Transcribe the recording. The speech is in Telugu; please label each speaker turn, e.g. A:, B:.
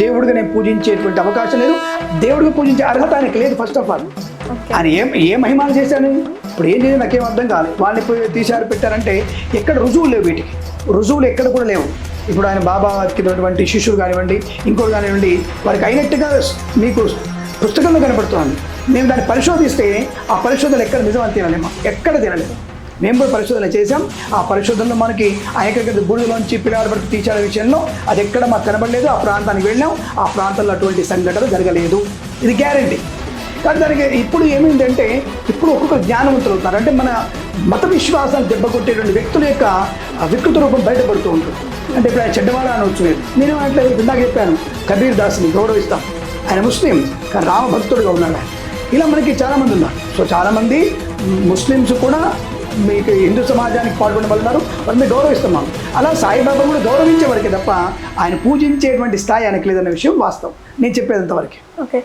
A: దేవుడిగా నేను పూజించేటువంటి అవకాశం లేదు, దేవుడిగా పూజించే అర్హత ఆయనకి లేదు. ఫస్ట్ ఆఫ్ ఆల్ ఆయన ఏ మహిమాలు చేశాను, ఇప్పుడు ఏం చేయాలి నాకేం అర్థం కాలేదు. వాళ్ళని పోయి తీశారు పెట్టారంటే ఎక్కడ రుజువులు లేవు, వీటికి రుజువులు ఎక్కడ కూడా లేవు. ఇప్పుడు ఆయన బాబాకి శిష్యులు కానివ్వండి, ఇంకోటి కానివ్వండి, వారికి అయినట్టుగా మీకు పుస్తకంలో కనపడుతుంది. మేము దాన్ని పరిశోధిస్తే ఆ పరిశోధనలు ఎక్కడ నిజం అని తినలేము, ఎక్కడ తినలేము. మేము కూడా పరిశోధన చేసాం. ఆ పరిశోధనలో మనకి ఆ ఎక్కడికి బూడిదలోంచి పిల్లాడు పడితే తీర్చాల విషయంలో అది ఎక్కడ మాకు కనబడలేదు. ఆ ప్రాంతానికి వెళ్ళాం, ఆ ప్రాంతంలో అటువంటి సంఘటన జరగలేదు, ఇది గ్యారంటీ. కానీ దానికి ఇప్పుడు ఏమైందంటే ఇప్పుడు ఒక్కొక్క జ్ఞానవంతులు అవుతున్నారు. అంటే మన మత విశ్వాసాలు దెబ్బకొట్టేటువంటి వ్యక్తుల యొక్క వికృత రూపం బయటపడుతూ ఉంటుంది. అంటే ఇప్పుడు ఆయన చెడ్డవాడ అనవచ్చు. నేను అట్లా ఇందాక చెప్పాను, కబీర్ దాస్ని గౌరవిస్తాం, ఆయన ముస్లిం కానీ రామభక్తుడుగా ఉన్నాడు ఆయన. ఇలా మనకి చాలామంది ఉన్నారు. సో చాలామంది ముస్లిమ్స్ కూడా మీకు హిందూ సమాజానికి పాల్గొనే వాళ్ళు ఉన్నారు, వాళ్ళని గౌరవిస్తున్నాం. అలా సాయిబాబా కూడా గౌరవించే వరకే తప్ప ఆయన పూజించేటువంటి స్థాయి ఆయనకు లేదన్న విషయం వాస్తవం. నేను చెప్పేదంతవరకు.
B: ఓకే.